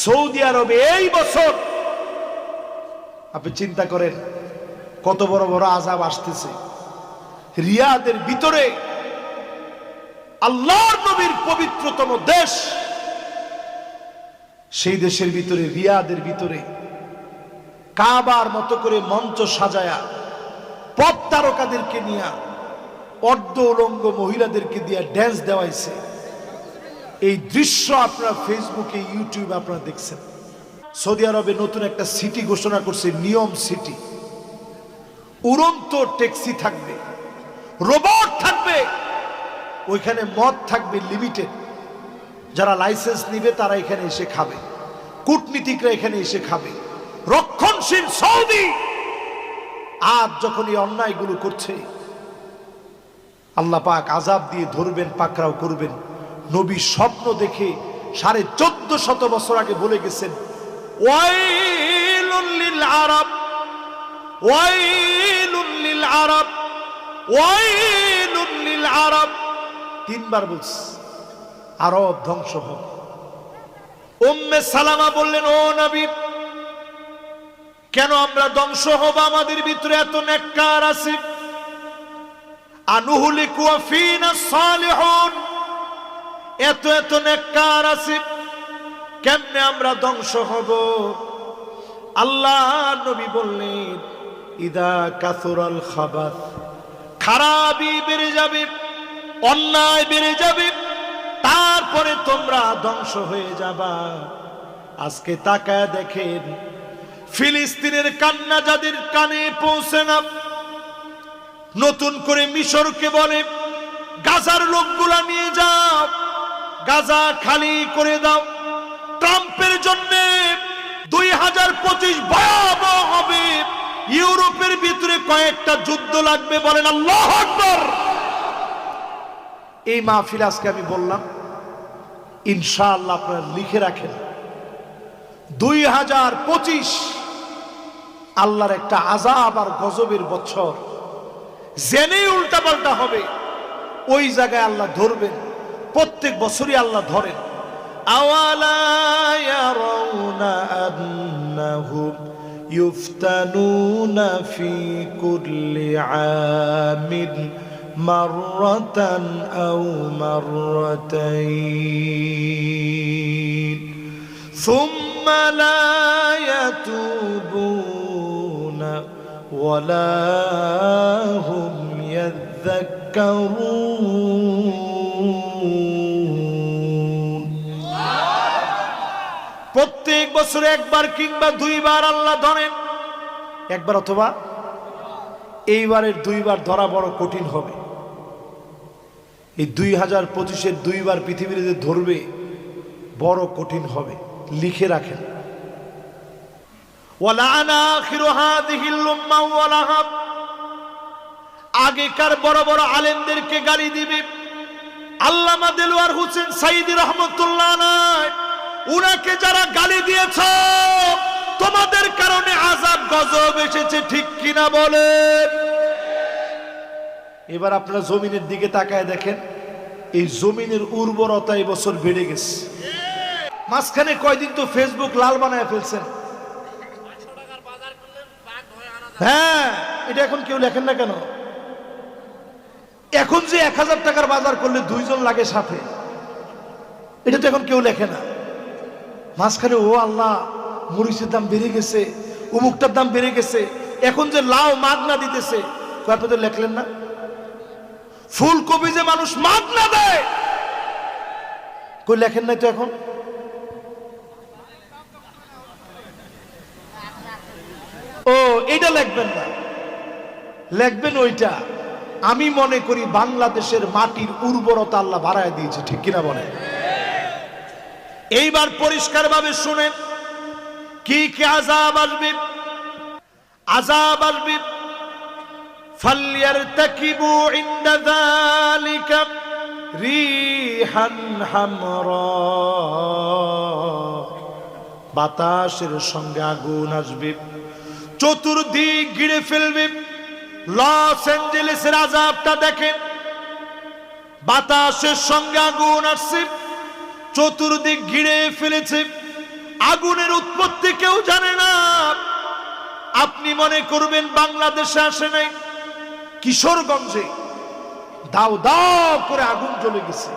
Saudi আরবে এই বছর আপনি চিন্তা করেন কত বড় বড় আযাব আসতেছে। রিয়াদের ভিতরে, আল্লাহর নবীর পবিত্রতম দেশ, সেই দেশের ভিতরে, রিয়াদের ভিতরে কাবার মতো করে মঞ্চ সাজায়া পপ তারকাদেরকে নিয়ে, অর্ধ উলঙ্গ মহিলাদেরকে দিয়ে ড্যান্স দেওয়াইছে। এই দৃশ্য আপনারা ফেসবুকে, ইউটিউবে আপনারা দেখছেন। সৌদি আরবে নতুন একটা সিটি ঘোষণা করছে, নিয়ম সিটি। উড়ন্ত ট্যাক্সি থাকবে, রোবট থাকবে, ওইখানে মদ থাকবে লিমিটেড। যারা লাইসেন্স নিবে তারা এখানে এসে খাবে, কূটনীতিকরা এখানে এসে খাবে। রক্ষণশীল সৌদি আজ যখন এই অন্যায়গুলো করছে, আল্লাহ পাক আযাব দিয়ে ধরবেন, পাকড়াও করবেন। নবী স্বপ্ন দেখে 1450 বছর আগে বলে গেছেন, ওয়াইলুল লিল আরব, ওয়াইলুল লিল আরব, ওয়াইলুল লিল আরব। 3 বার বলছে আরব ধ্বংস হবে। উম্মে সালামা বললেন, ও নবী, কেন আমরা ধ্বংস হব? আমাদের ভিতরে এত নেককার আছে। আনুহলিকু ফিনা সালিহুন, এত এত নেককার আছে, কেমনে আমরা ধ্বংস হব? আল্লাহ নবী বললেন, ইদা কাসুরাল খাবাস, খারাপি বেড়ে যাবে, অন্যায় বেড়ে যাবে, তারপরে তোমরা ধ্বংস হয়ে যাবা। আজকে তাকায় দেখেন, ফিলিস্তিনের কান্না যাদের কানে পৌঁছে না, নতুন করে মিশরকে বলে গাজার লোকগুলা নিয়ে যাও, গাজা খালি করে দাও। ট্রাম্পের জন্য 2025 ভয়াবহ হবে। ইউরোপের ভিতরে কয়েকটা যুদ্ধ লাগবে, বলেন আল্লাহু আকবার। এই মাহফিল আজকে আমি বললাম, ইনশাআল্লাহ আপনারা লিখে রাখেন, 2025 আল্লাহর একটা আযাব আর গজবের বছর। জেনেই উল্টাপাল্টা হবে, ওই জায়গায় আল্লাহ ধরবেন। প্রত্যেক বছরই আল্লাহ ধরেন। আওয়ালা ইয়ারাউনা আন্নাহুম ইফতানুনা ফি কুল্লি আমিন মাররাতান আও মাররাতাইন সুম্মা লা ইয়াতুবুনা ওয়ালা হুম ইয়াযাক্কারুন। প্রত্যেক বছরে একবার কিংবা 2 বার আল্লাহ ধরেন, একবার অথবা এইবারের 2 বার ধরা বড় কঠিন হবে। এই 2025-এর 2 বার পৃথিবীর যে ধরবে বড় কঠিন হবে, লিখে রাখেন। ওয়ালানা আখিরু হাযিহিল উম্মাহ ওয়ালাহাব, আগেকার বড় বড় আলেমদেরকে গালি দিবে। আল্লামা দেলোয়ার হোসেন সাইদি রহমাতুল্লাহ আলাইহি, উনাকে যারা গালি দিয়েছ, তোমাদের কারণে আযাব গজব এসেছে, ঠিক কিনা বলেন? এবার আপনারা জমিনের দিকে তাকায় দেখেন, এই জমিনের উর্বরতা এই বছর বেড়ে গেছে। মাঝখানে কয়দিন তো ফেসবুক লাল বানায় ফেলছেন। হ্যাঁ, এটা এখন কেউ লেখেন না কেন? এখন যে 1000 টাকার বাজার করলে 2 জন লাগে সাথে, এটা তো এখন কেউ লেখে না। মাঝখানে ও আল্লাহ, মরিচের দাম বেড়ে গেছে, অমুকটার দাম বেড়ে গেছে, এখন যে লাউ মাগনা দিতেছে, আপনাদের লেখলেন না? ফুলকপি যে মানুষ মাগনা দেয়, কই লেখেন নাই তো এখন? ও, এটা লিখবেন না, লিখবেন ওইটা। আমি মনে করি বাংলাদেশের মাটির উর্বরতা আল্লাহ বাড়ায় দিয়েছে, ঠিক কিনা বলেন? এইবার পরিষ্কার ভাবে শুনেন, কি কি আযাব আসবে। আযাব আসবে, ফালইয়ারতাকিবু ইনদা যালিকা রিহান হামরা, বাতাসের সঙ্গে আগুন আসবে, চতুর্দিক ঘিরে ফেলবে। লস অ্যাঞ্জেলেসের আযাবটা দেখেন, বাতাসের সঙ্গে আগুন আসছে, চতুর্দিক ঘিরে ফেলেছে, আগুনের উৎপত্তি কেউ জানে না। আপনি মনে করবেন বাংলাদেশে আসে নাই, কিশোরগঞ্জে দাও দাও করে আগুন জ্বলে গেছে।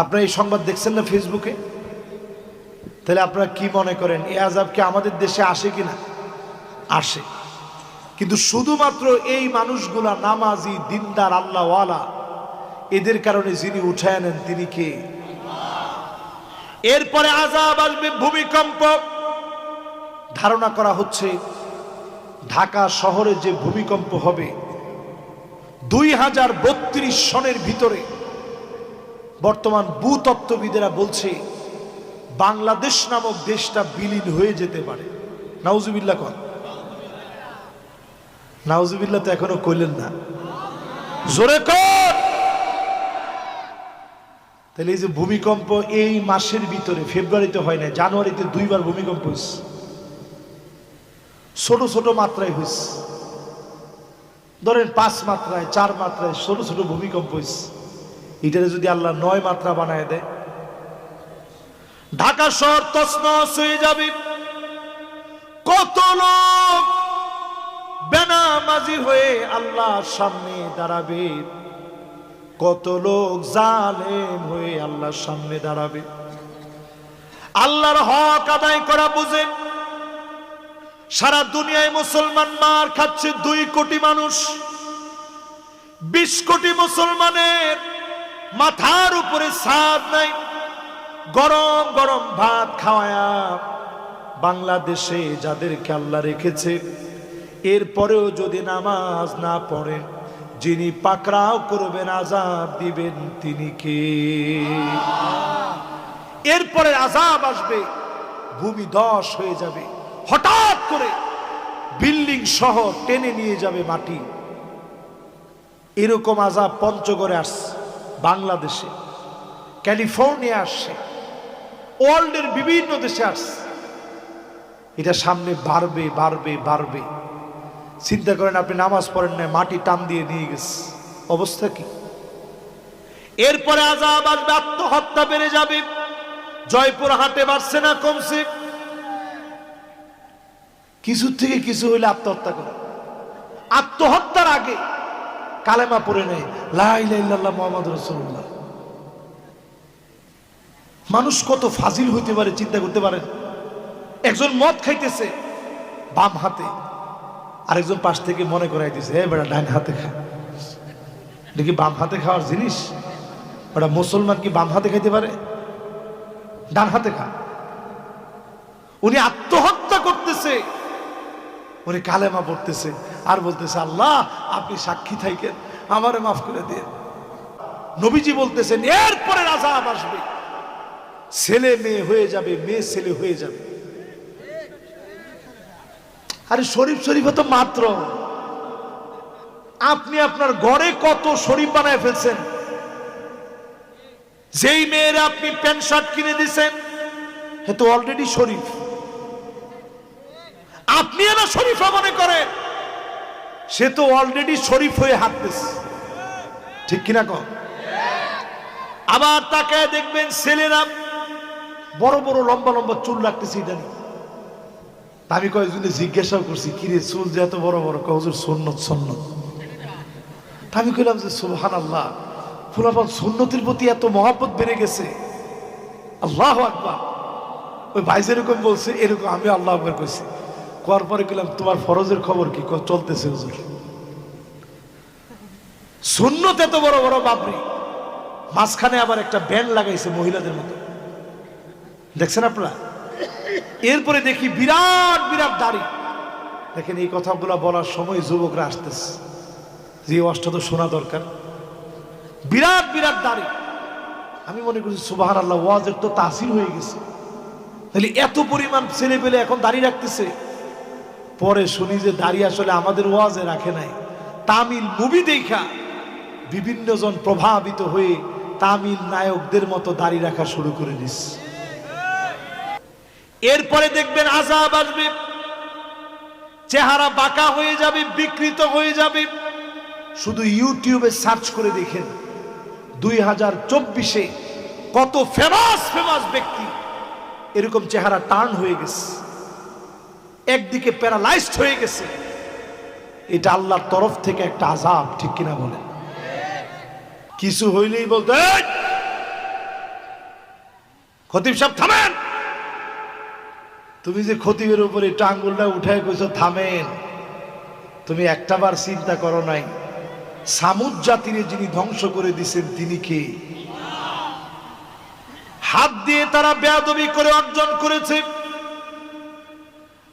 আপনারা এই সংবাদ দেখছেন না ফেসবুকে? তাহলে আপনারা কি মনে করেন এই আযাব কি আমাদের দেশে আসে কিনা? আসে। কিন্তু শুধুমাত্র এই মানুষগুলা নামাজি, দিনদার, আল্লাহওয়ালা, এদের কারণে যিনি উঠায় নেন তিনি কে? এরপরে আযাব আসবে ভূমিকম্প। ধারণা করা হচ্ছে ঢাকা শহরে যে ভূমিকম্প হবে 2032 সনের ভিতরে, বর্তমান ভূতত্ত্ববিদেরা বলছে বাংলাদেশ নামক দেশটা বিলীন হয়ে যেতে পারে। নাউজুবিল্লাহ কর। নাউজুবিল্লাহ তো এখনো কইলেন না, জোরে কর। তাহলে এই যে ভূমিকম্প এই মাসের ভিতরে, ফেব্রুয়ারিতে হয় না, জানুয়ারিতে 2বার ভূমিকম্প হয়েছে, ছোট ছোট মাত্রায় হয়েছে। ধরেন 5 মাত্রায় 4 মাত্রায় ছোট ছোট ভূমিকম্প হয়েছে। এটারে যদি আল্লাহ 9 মাত্রা বানায় দেয়, ঢাকা শহর তছনছ হয়ে যাবে। কত লোক বেনামাজি হয়ে আল্লাহর সামনে দাঁড়াবে, কত লোক জালেম হয়ে আল্লাহর সামনে দাঁড়াবে। আল্লাহর হক আদায় করা বুঝেন। সারা দুনিয়ায় মুসলমান মার খাচ্ছে 2 কোটি মানুষ। 20 কোটি মুসলমানের মাথার উপরে ছাদ নাই, গরম গরম ভাত খাওয়ায়া বাংলাদেশে যাদেরকে আল্লাহ রেখেছে, এরপরেও যদি নামাজ না পড়েন, যিনি পাকড়াও করবেন, আযাব দিবেন, তিনি কে? এরপরে আযাব আসবে, ভূমি ধস হয়ে যাবে, হঠাৎ করে বিল্ডিং সহ টেনে নিয়ে যাবে মাটি। এরকম আযাব পঞ্চগড়ে আসছে, বাংলাদেশে, ক্যালিফোর্নিয়া আসছে, ওয়ার্ল্ডের বিভিন্ন দেশে আসছে। এটা সামনে বাড়বে বাড়বে বাড়বে। চিন্তা করেন, আপনি নামাজ পড়েন না, মাটি টান দিয়ে নিয়ে গেছে, অবস্থা কি? এরপরে আযাব আসবে, আত্মহত্যা বেড়ে যাবে। জয়পুরহাটে বাড়ছে না কমছে? কিছু থেকে কিছু হইলে আত্মহত্যা করে। আত্মহত্যার আগে কালেমা পড়ে নেয়, লা ইলাহা ইল্লাল্লাহ মুহাম্মাদুর রাসূলুল্লাহ। মানুষ কত ফাজিল হইতে পারে চিন্তা করতে পারেন। একজন মদ খাইতেছে বাম হাতে, আরেকজন পাশ থেকে মনে করাই দিছে, হে বেটা ডান হাতে খা। দেখি বাম হাতে খাওয়ার জিনিস? ওটা মুসলমান কি বাম হাতে খাইতে পারে? ডান হাতে খা। উনি আত্মহত্যা করতেছে, উনি কালেমা পড়তেছে আর বলতেছে, আল্লাহ আপনি সাক্ষী থাকেন, আমারে মাফ করে দিন। নবীজি বলতেছেন এরপরে আযাব আসবে, ছেলে মেয়ে হয়ে যাবে, মেয়ে ছেলে হয়ে যাবে। আরে শরীফ শরীফ তো মাত্র, আপনি আপনার ঘরে কত শরীফ বানায় ফেলছেন। যেই মেয়েরা আপনি প্যান্ট শার্ট কিনে দিচ্ছেন, সে তো অলরেডি শরীফ। আপনি না শরীফা মনে করেন, সে তো অলরেডি শরীফ হয়ে হাঁটতেছে, ঠিক কিনা কম? আবার তাকে দেখবেন ছেলেরা বড় বড় লম্বা লম্বা চুল রাখতেছে। ইদানি আমি কয়েকজনে জিজ্ঞাসাও করছি, কিরে চুল যে এত বড় বড়? হুজুর সুন্নত সুন্নত। আমি কইলাম যে সুবহানাল্লাহ, ফুলাফান সুন্নতের প্রতি এত মহব্বত বেড়ে গেছে, আল্লাহু আকবার। ওই ভাই যেরকম বলছে এরকম আমি আল্লাহু আকবার কইছি। কোয়ার পরে কইলাম তোমার ফরজের খবর কি? চলতেছে হুজুর। সুন্নত এত বড় বড় বাবরি, মাঝখানে আবার একটা ব্যান্ড লাগাইছে মহিলাদের মতো, দেখছেন আপনারা? এরপরে দেখি বিরাট বিরাট দাড়ি। দেখেন এই কথাগুলো বলার সময় যুবকরা আসতেছে, যে ওয়াজটা তো শোনা দরকার। বিরাট বিরাট দাড়ি। আমি মনে করছি সুবহানাল্লাহ, ওয়াজের তো তাসির হয়ে গেছে। তাহলে এত পরিমাণ ছেলে পেলে এখন দাড়ি রাখতেছে। পরে শুনি যে দাড়ি আসলে আমাদের ওয়াজে রাখে নাই, তামিল মুভি দেখা বিভিন্ন জন প্রভাবিত হয়ে তামিল নায়কদের মতো দাড়ি রাখা শুরু করে দিচ্ছে। এরপরে দেখবেন আযাব আসবে, চেহারা বাঁকা হয়ে যাবে, বিকৃত হয়ে যাবে। শুধু ইউটিউবে সার্চ করে দেখেন 2024-এ কত ফেমাস ফেমাস ব্যক্তি এরকম চেহারা টার্ন হয়ে গেছে, একদিকে প্যারালাইজড হয়ে গেছে। এটা আল্লাহর তরফ থেকে একটা আযাব, ঠিক কিনা বলেন? কিছু হইলেই বলতে, খতিব সাহেব থামেন। তুমি যে খতিবের উপরে একটু আঙ্গুলটা উঠায় কইছো থামেন, তুমি একটাবার চিন্তা করো নাই সামুদ জাতিরে যিনি ধ্বংস করে দিয়েছেন তিনি কে? হাত দিয়ে তারা বেয়াদবি করে অর্জন করেছে,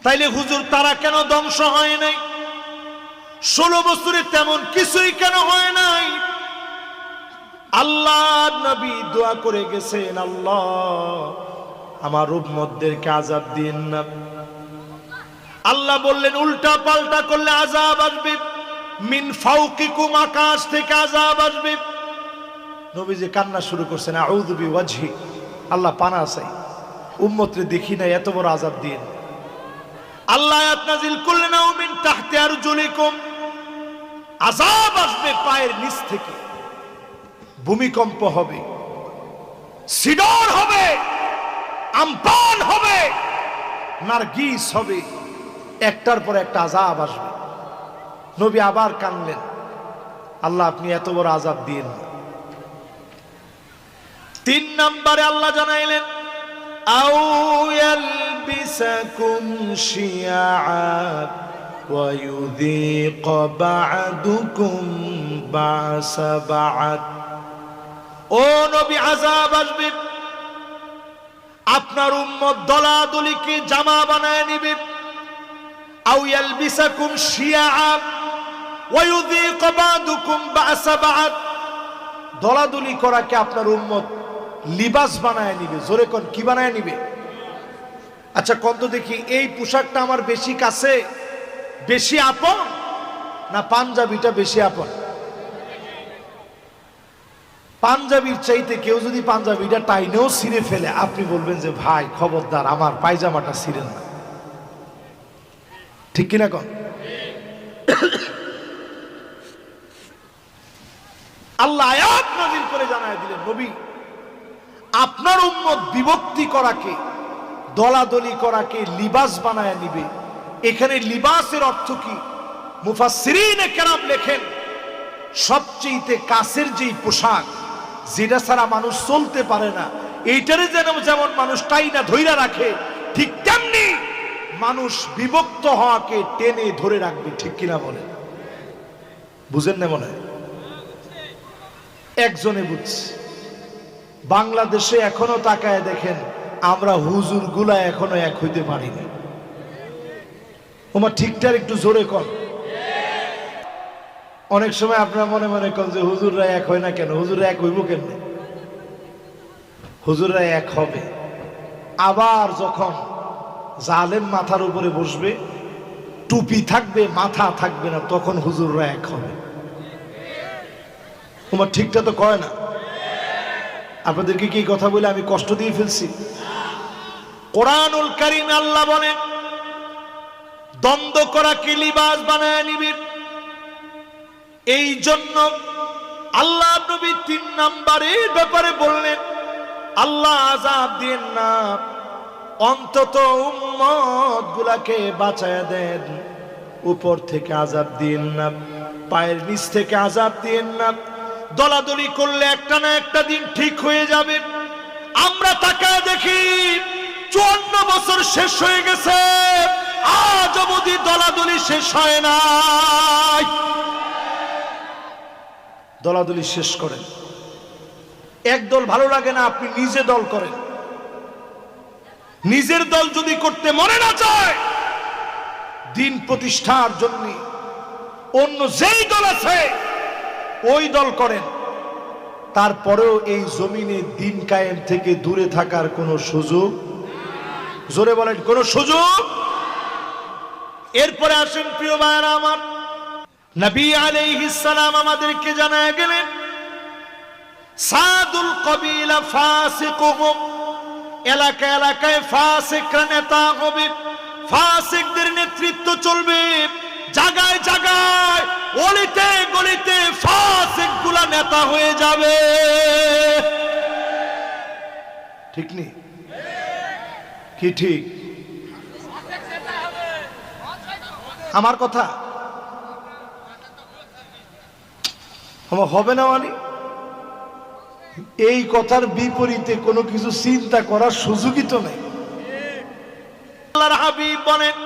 তাইলে হুজুর তারা কেন ধ্বংস হয় নাই? 16 বছরে তেমন কিছুই কেন হয় নাই? আল্লাহ নবী দোয়া করে গেছেন, আল্লাহ আমার উম্মতদেরকে আযাব দিন না। আল্লাহ বললেন উল্টা পাল্টা করলে আযাব আসবে, মিন ফাওকিকুম, আকাশ থেকে আযাব আসবে। নবীজি কান্না শুরু করছেন, আউযু বিওয়াজহি, আল্লাহ পানা চাই, উম্মতরে দেখি না এত বড় আযাব দিন। আল্লাহ আয়াত নাযিল করলেন, আও মিন তাহতি আরজুলিকুম, আযাব আসবে পায়ের নিচ থেকে, ভূমিকম্প হবে, সিডর হবে, আমপান হবে, নারগিস হবে, একটার পর একটা আযাব আসবে। নবী আবার কানলেন, আল্লাহ আপনি এত বড় আযাব দিন না। 3 নম্বরে আল্লাহ জানাইলেন, আও ইয়ালবিসাকুম শিয়া ওয়া ইউযীক বা'দুকুম বা'সা বা'দ। ও নবী, আযাব আসবে, আপনার উম্মত দলাদলিকে জামা বানায় নিবে। আও ইয়ালবিসাকুম শিয়া ওয়া ইউযীক বা'দুকুম বা'সা বা'দ, দলাদলি করাকে আপনার উম্মত লিবাস বানায় নিবে। জোরে কোন, কি বানায় নিবে? আচ্ছা কত দেখি, এই পোশাকটা আমার বেশি কাছে, বেশি আপন, না পাঞ্জাবিটা বেশি আপন? পাঞ্জাবির চাইতে কেউ যদি পাঞ্জাবিটা টাইনেও ছিঁড়ে ফেলে, আপনি বলবেন যে ভাই খবরদার আমার পায়জামাটা ছিঁড়েন না, ঠিক কিনা কোন? আল্লাহ আয়াত নাযিল করে জানায় দিলেন, নবী আপনার উম্মত বিভক্তি করাকে, দলাদলি করাকে লিবাস বানায় নিবে। এখানে লিবাসের অর্থ কি? মুফাসসিরিনে কেরাম লেখেন, সবচেয়ে কাছের যেই পোশাক, যেটা ছাড়া মানুষ চলতে পারে না, এইটারে যেমন মানুষ টাইনা ধইরা রাখে, ঠিক তেমনি মানুষ বিভক্ত হওয়াকে টেনে ধরে রাখবে, ঠিক কিনা বলে? বুঝেন না মনে হয়? একজনে বুঝছে। বাংলাদেশে এখনো তাকায় দেখেন, আমরা হুজুর গুলা এখনো এক হইতে পারিনি। তোমার ঠিকঠাক একটু জোরে কর। অনেক সময় আপনারা মনে মনে করেন যে হুজুররা এক হয় না কেন? হুজুররা এক হইব কেন? হুজুররা এক হবে আবার যখন জালেম মাথার উপরে বসবে, টুপি থাকবে মাথা থাকবে না, তখন হুজুররা এক হবে। তোমার ঠিকটা তো কয় না। আপনাদেরকে কি কথা বলে আমি কষ্ট দিয়ে ফেলছি? কোরআনুল কারীমে আল্লাহ বলেন, দ্বন্দ্ব করাকে লিবাস বানায় নিবে। এই জন্য আল্লাহ নবী 3 নম্বরের ব্যাপারে বললেন, আল্লাহ আযাব দেন না, অন্তত উম্মত গুলাকে বাঁচায় দেন, উপর থেকে আযাব দিন না, পায়ের নিচ থেকে আযাব দিন না। দলাদলি করলে একটা না একটা দিন ঠিক হয়ে যাবে। আমরা তাকায় দেখি 54 বছর শেষ হয়ে গেছে, আজ অবধি দলাদলি শেষ হয় নাই। দলাদলি শেষ করেন। এক দল ভালো লাগে না, আপনি নিজে দল করেন। নিজের দল যদি করতে মনে না চায়, দিন প্রতিষ্ঠার জন্য অন্য যেই দল আছে ওই দল করেন। তারপরেও এই জমিনে দিন কায়েম থেকে দূরে থাকার কোনো সুযোগ, জোরে বলেন, কোনো সুযোগ। এরপরে আসেন প্রিয় ভাইরা আমার, নবী আলাইহিস সালাম আমাদেরকে জানায় গেলেন, সাদুল কবিলা ফাসিকুহুম, এলাকা এলাকায় ফাসিকরা নেতা হবে, ফাসিকদের নেতৃত্ব চলবে। জায়গায় জায়গায়, অলিতে গলিতে ফাসিকগুলা নেতা হয়ে যাবে, ঠিক নেই? কি ঠিক? আমার কথা আমার হবে না মানে এই কথার বিপরীতে কোনো কিছু চিন্তা করার সুযোগই তো নেই। আল্লাহর হাবিব বলেন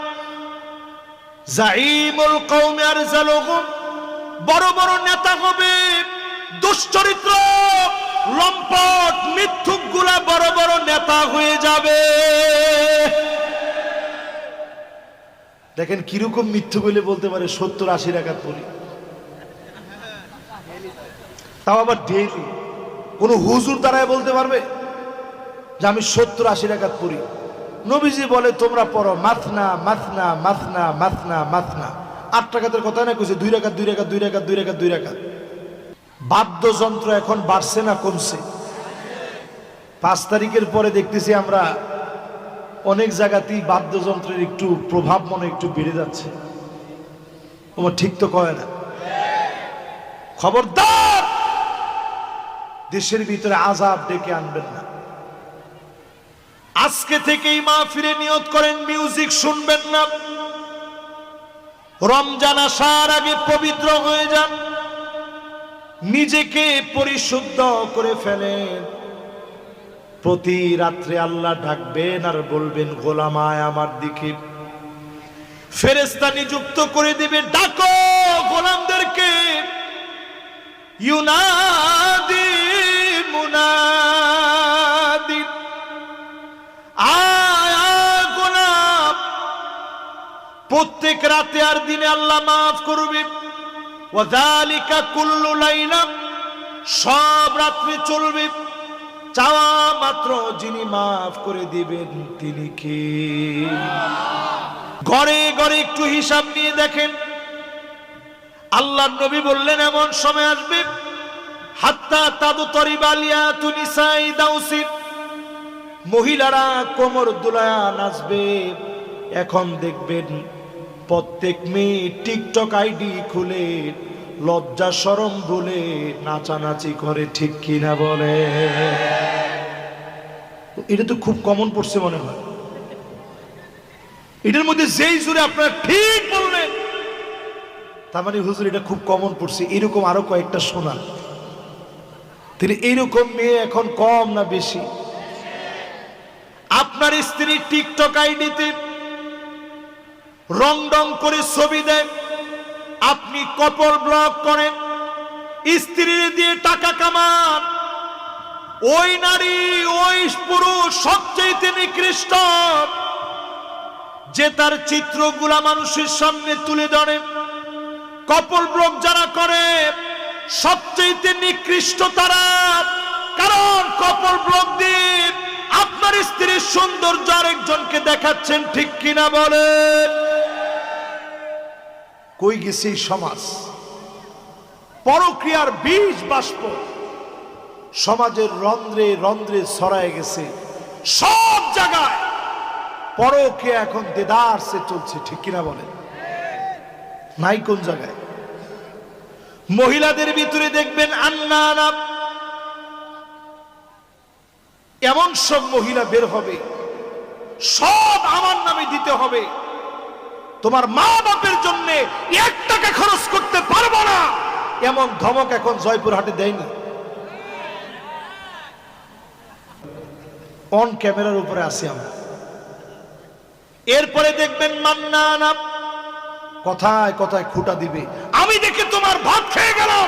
জাইমুল কওমি আরজালুহুম, বড় বড় নেতা হবে দুশ্চরিত্র লম্পট মিথ্যুকগুলা বড় বড় নেতা হয়ে যাবে। দেখেন কিরকম মিথ্যু বলে বলতে পারে 70-80 রাকাত পড়ি, তাও আবার ডেইলি। কোন হুজুর দ্বারাই বলতে পারবে যে আমি 70-80 রাকাত পড়ি? নবীজি বলে তোমরা পড়ো মাথনা মাথনা মাথনা মাথনা মাথনা। 8 রাকাতের কথা না কইছে 2 রাকাত 2 রাকাত 2 রাকাত 2 রাকাত 2 রাকাত। বাদ্যযন্ত্র এখন বাড়ছে না কমছে? 5 তারিখের পরে দেখতেছি আমরা অনেক জায়গাতেই বাদ্যযন্ত্রের একটু প্রভাব মনে একটু বেড়ে যাচ্ছে। তোমার ঠিক তো কয় না? খবরদার দেশের ভিতরে আযাব ডেকে আনবেন না। আজকে থেকেই মাহফিলে নিয়ত করেন মিউজিক শুনবেন না। রমজান আসার আগে পবিত্র হয়ে যান, নিজেকে পরিশুদ্ধ করে ফেলেন। প্রতি রাত্রে আল্লাহ ডাকবেন আর বলবেন গোলামায় আমার দিকে। ফেরেশতা নিযুক্ত করে দিবে, ডাকো গোলামদেরকে। ইউনাদি মুনাদি, আয় গোলাম। প্রত্যেক রাতে আর দিনে আল্লাহ মাফ করবে। ওয়াযালিকা কুল্লু লাইলা, সব রাত্রে চলবে। চাওয়া মাত্র যিনি মাফ করে দিবেন তিনি কে? ঘরে ঘরে একটু হিসাব নিয়ে দেখেন। আল্লাহর নবী বললেন এমন সময় আসবে হাত্তা তাদতরিবা লিয়াতু নিসাই দাউসি, মহিলারা কোমর দুলায়া নাচবে। এখন দেখবেন প্রত্যেক মেয়ে টিকটক আইডি খুলে লজ্জা শরম ভুলে নাচানাচি করে, ঠিক কিনা বলে? এটা তো খুব কমন পড়ছে মনে হয়। এটার মধ্যে যেই জুড়ে আপনারা ঠিক বললেন তার মানে হুজুর এটা খুব কমন পড়ছে, এরকম আরো কয়েকটা শোনা। তাহলে এইরকম মেয়ে এখন কম না বেশি? আপনার স্ত্রী টিকটক আইডিতে রং ডং করে ছবি দেয়, আপনি কপল ব্লক করেন, স্ত্রী দিয়ে টাকা কামান। ওই নারী ওই পুরুষ সবচেয়ে নিকৃষ্ট যে তার চিত্রগুলা মানুষের সামনে তুলে ধরে। কপল ব্লক যারা করে সবচেয়ে নিকৃষ্ট তারা, কারণ কপল ব্লক দিয়ে আপনার স্ত্রীর সৌন্দর্য আরেকজনকে দেখাচ্ছেন, ঠিক কিনা বলেন? কই গেছে এই সমাজ? পরক্রিয়ার বীজ বাষ্প সমাজের রন্ধ্রে রন্ধ্রে ছড়ায় গেছে। সব জায়গায় পরক্রিয়া এখন দেদারসে চলছে, ঠিক কিনা বলেন? নাই কোন জায়গায়? মহিলাদের ভিতরে দেখবেন আন্নানা, এমন সব মহিলা বের হবে সব আমার নামে দিতে হবে, তোমার মা বাপের জন্য 1 টাকা খরচ করতে পারবো না, এমন ধমক এখন জয়পুরহাটে দেয়নি? অন ক্যামেরার উপরে আসি আমরা। এরপরে দেখবেন মান্নানা, কথায় কথায় খুঁটা দিবে, আমি দেখে তোমার ভাত খেয়ে গেলাম।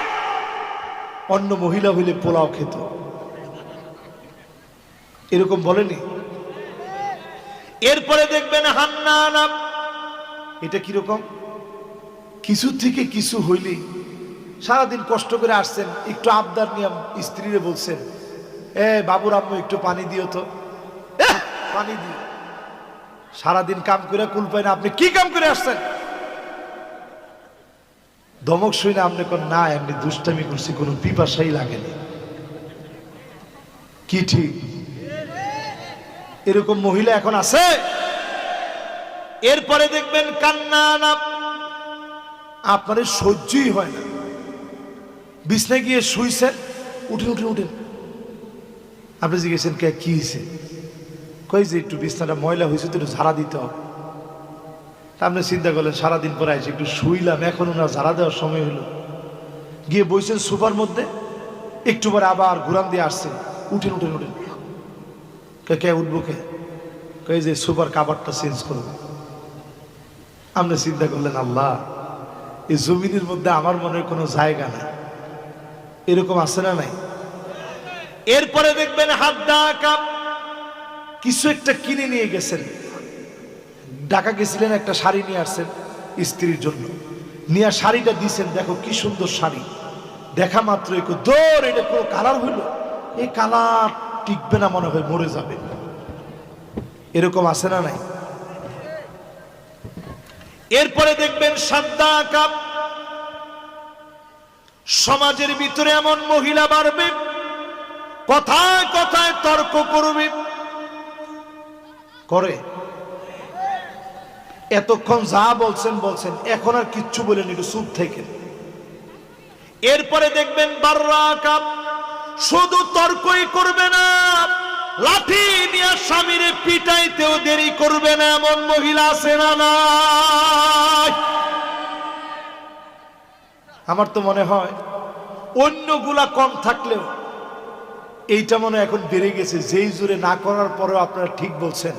অন্য মহিলা হইলে পোলাও খেত, এরকম বলেনি? এরপরে দেখবেন হান্নানা, এটা কিরকম? কিছু থেকে কিছু হইলে সারাদিন কষ্ট করে আসছেন, একটু আবদার নিয়ে স্ত্রীরে বলছেন, এ বাবুর আম্মু একটু পানি দিও তো, পানি দিও। সারাদিন কাম করে কুল পায় না, আপনি কি কাম করে আসছেন? ধমক শুই না আপনি কোন না, এমনি দুষ্টামি করছি, কোনো পিপাসাই লাগেনি, কি ঠিক? এরকম মহিলা এখন আছে। এরপরে দেখবেন কান্নানা, আপনার সহ্যই হয় না, বিছনায় গিয়ে শুইছেন, উঠেন উঠেন উঠেন, আপনি জিজ্ঞেসেন কে কি হয়েছে? কই যে একটু বিছনাটা ময়লা হয়েছে তো একটু ঝাড়া দিতে হবে। আপনি চিন্তা করলেন সারাদিন পরে আইসি একটু শুইলাম, এখন ওনার ঝাড়া দেওয়ার সময় হলো। গিয়ে বইছেন সোফার মধ্যে, একটু পরে আবার ঘুরান দিয়ে আসছেন, উঠেন উঠেন উঠেন। কে উঠবো কে? কই যে সোফার কাভারটা চেঞ্জ করবো। আপনি চিন্তা করলেন আল্লাহ, এই জমিনের মধ্যে আমার মনে হয় কোনো জায়গা নাই। এরকম আছে না নাই? এরপরে দেখবেন হাত ডাকা কিছু একটা কিনে নিয়ে গেছেন, ঢাকা গেছিলেন, একটা শাড়ি নিয়ে আসছেন স্ত্রীর জন্য, নিয়ে শাড়িটা দিছেন, দেখো কি সুন্দর শাড়ি, দেখা মাত্র একটু দৌড়, এটা কোনো কালার হইল, এই কালার টিকবে না, মনে হয় মরে যাবে। এরকম আছে না নাই? এরপরে দেখবেন সাদ্দা কাপ, সমাজের ভিতরে এমন মহিলা বাড়বে, কথায় কথায় তর্ক করবে, করে এতক্ষণ যা বলছেন বলছেন, এখন আর কিচ্ছু বলেন, একটু চুপ থেকে। এরপরে দেখবেন বাররা কাপ, শুধু তর্কই করবে না, লাঠি নিয়ে স্বামীরে পিটাইতেও দেরি করবে না, এমন মহিলা আছে না নাই? আমার তো মনে হয় অন্যগুলা কম থাকলেও এইটা মনে এখন বেড়ে গেছে। যেই জোরে না করার পরেও আপনারা ঠিক বলছেন।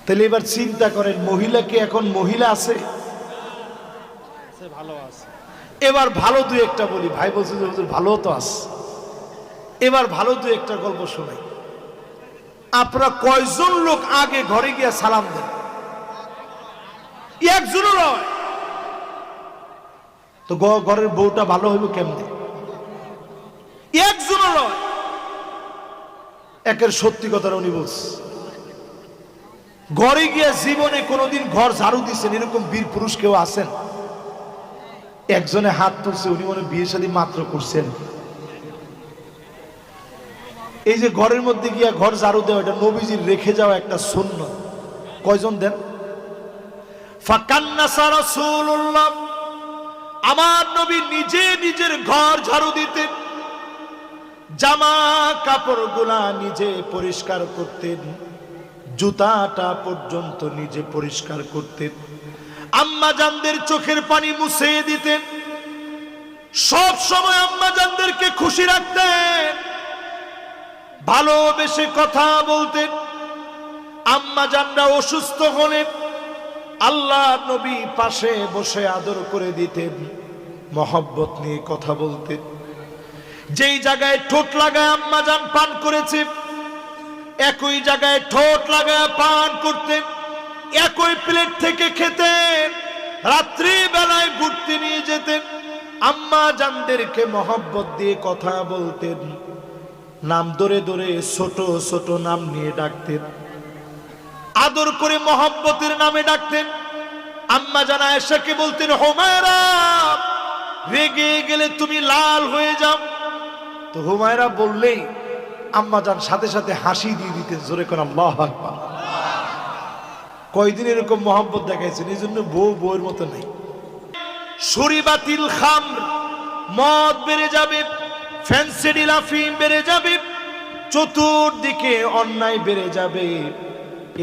তাহলে এবার চিন্তা করেন, মহিলা কি এখন মহিলা আছে? এবার ভালো দু একটা বলি, ভাই বলছে যে হুজুর ভালো তো আছে, এবার ভালো দু একটা গল্প শোনাই। আপনারা কয়জন লোক আগে ঘরে গিয়ে সালাম দেন? একজনও নয় তো ঘরের বউটা ভালো হইব কেমনে? একজনও নয়। একের সত্যি কথা উনি বলছে, ঘরে গিয়ে জীবনে কোনোদিন ঘর ঝাড়ু দিচ্ছেন এরকম বীর পুরুষ কেউ আছেন? একজনে হাত তুলছে, উনি মনে বিয়ে শাদী মাত্র করছেন। এই যে ঘরের মধ্যে গিয়া ঘর ঝাড়ু দেওয়া, এটা নবীজির রেখে যাওয়া একটা সুন্নাত। কয়জন দেন? ফাকান্নাসা রাসূলুল্লাহ, আমার নবী নিজে নিজের ঘর ঝাড়ু দিতেন, জামা কাপড়গুলা নিজে পরিষ্কার করতেন, জুতাটা পর্যন্ত নিজে পরিষ্কার করতেন, আম্মা জানদের চোখের পানি মুছে দিতেন, সব সময় আম্মা জানদেরকে খুশি রাখতেন, ভালোবেসে কথা বলতেন। আম্মা জানরা অসুস্থ হলেন আল্লাহ নবী পাশে বসে আদর করে দিতেন, মহব্বত নিয়ে কথা বলতেন। যেই জায়গায় ঠোঁট লাগায় আম্মা জান পান করেছে, একই জায়গায় ঠোঁট লাগায় পান করতেন, একই প্লেট থেকে খেতেন, রাত্রি বেলায় ঘুরতে নিয়ে যেতেন, আম্মা জানদেরকে মহব্বত দিয়ে কথা বলতেন, নাম ধরে ধরে ছোট ছোট নাম নিয়ে ডাকতেন, আদর করে মহব্বতের নামে ডাকতেন। আম্মা জান আয়েশাকে বলতেন, হুমায়রা, রেগে গেলে তুমি লাল হয়ে যাও। তো হুমায়রা বললেই আম্মা জান সাথে সাথে হাসি দিয়ে দিতেন, জোরে করে আল্লাহু আকবার। কয়দিন এরকম মহব্বত দেখাইছেন, এই জন্য বউয়ের মতো নাই। শুরিবাতিল খামর, মদ বেড়ে যাবে, ফেন্সিডিল আফিম বেড়ে যাবে, চতুর্দিকে অন্যায় বেড়ে যাবে।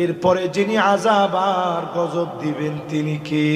এরপরে যিনি আযাব আর গজব দিবেন তিনি কে?